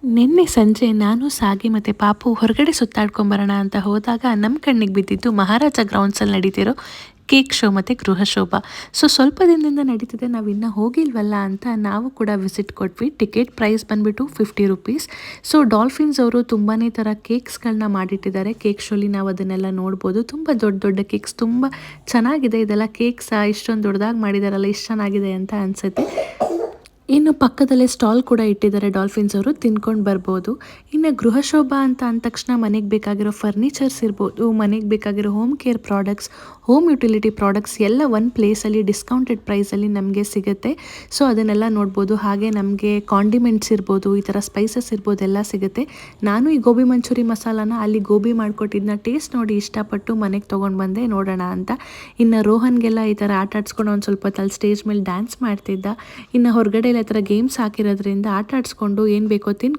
ನಿನ್ನೆ ಸಂಜೆ ನಾನು ಸಾಗಿ ಮತ್ತು ಪಾಪು ಹೊರಗಡೆ ಸುತ್ತಾಡ್ಕೊಂಬರೋಣ ಅಂತ ಹೋದಾಗ ನಮ್ಮ ಕಣ್ಣಿಗೆ ಬಿದ್ದಿದ್ದು ಮಹಾರಾಜ ಗ್ರೌಂಡ್ಸಲ್ಲಿ ನಡೀತಿರೋ ಕೇಕ್ ಶೋ ಮತ್ತು ಗೃಹ ಶೋಭಾ. ಸ್ವಲ್ಪ ದಿನದಿಂದ ನಡೀತಿದೆ, ನಾವು ಇನ್ನೂ ಹೋಗಿಲ್ವಲ್ಲ ಅಂತ ನಾವು ಕೂಡ ವಿಸಿಟ್ ಕೊಟ್ವಿ. ಟಿಕೆಟ್ ಪ್ರೈಸ್ ಬಂದುಬಿಟ್ಟು ₹50. ಡಾಲ್ಫಿನ್ಸ್ ಅವರು ತುಂಬಾ ಥರ ಕೇಕ್ಸ್ಗಳನ್ನ ಮಾಡಿಟ್ಟಿದ್ದಾರೆ. ಕೇಕ್ ಶೋಲಿ ನಾವು ಅದನ್ನೆಲ್ಲ ನೋಡ್ಬೋದು. ತುಂಬ ದೊಡ್ಡ ದೊಡ್ಡ ಕೇಕ್ಸ್, ತುಂಬ ಚೆನ್ನಾಗಿದೆ. ಇದೆಲ್ಲ ಕೇಕ್ಸಾ ಇಷ್ಟೊಂದು ದೊಡ್ಡದಾಗಿ ಮಾಡಿದಾರಲ್ಲ, ಇಷ್ಟು ಚೆನ್ನಾಗಿದೆ ಅಂತ ಅನಿಸುತ್ತೆ. ಇನ್ನು ಪಕ್ಕದಲ್ಲೇ ಸ್ಟಾಲ್ ಕೂಡ ಇಟ್ಟಿದ್ದಾರೆ, ಡಾಲ್ಫಿನ್ಸ್ ಅವರು ತಿನ್ಕೊಂಡು ಬರ್ಬೋದು. ಇನ್ನು ಗೃಹ ಶೋಭಾ ಅಂತ ಅಂದ ತಕ್ಷಣ ಮನೆಗೆ ಬೇಕಾಗಿರೋ ಫರ್ನಿಚರ್ಸ್ ಇರ್ಬೋದು, ಮನೆಗೆ ಬೇಕಾಗಿರೋ home care products, home utility products ಎಲ್ಲ ಒಂದು ಪ್ಲೇಸಲ್ಲಿ ಡಿಸ್ಕೌಂಟೆಡ್ ಪ್ರೈಸಲ್ಲಿ ನಮಗೆ ಸಿಗುತ್ತೆ. ಅದನ್ನೆಲ್ಲ ನೋಡ್ಬೋದು. ಹಾಗೆ ನಮಗೆ ಕಾಂಡಿಮೆಂಟ್ಸ್ ಇರ್ಬೋದು, ಈ ಥರ ಸ್ಪೈಸಸ್ ಇರ್ಬೋದು, ಎಲ್ಲ ಸಿಗುತ್ತೆ. ನಾನು ಈ ಗೋಬಿ ಮಂಚೂರಿ ಮಸಾಲಾನ ಅಲ್ಲಿ ಗೋಬಿ ಮಾಡಿಕೊಟ್ಟಿದ್ದನ್ನ ಟೇಸ್ಟ್ ನೋಡಿ ಇಷ್ಟಪಟ್ಟು ಮನೆಗೆ ತೊಗೊಂಡು ಬಂದೆ ನೋಡೋಣ ಅಂತ. ಇನ್ನು ರೋಹನ್ಗೆಲ್ಲ ಈ ಥರ ಆಟ ಆಡಿಸ್ಕೊಂಡು ಒಂದು ಸ್ವಲ್ಪ ಹೊತ್ತು ಅಲ್ಲಿ ಸ್ಟೇಜ್ ಮೇಲೆ ಡ್ಯಾನ್ಸ್ ಮಾಡ್ತಿದ್ದ. ಇನ್ನು ಹೊರಗಡೆ ಈ ಥರ ಗೇಮ್ಸ್ ಹಾಕಿರೋದ್ರಿಂದ ಆಟ ಆಡಿಸ್ಕೊಂಡು ಏನು ಬೇಕೋ ತಿಂದು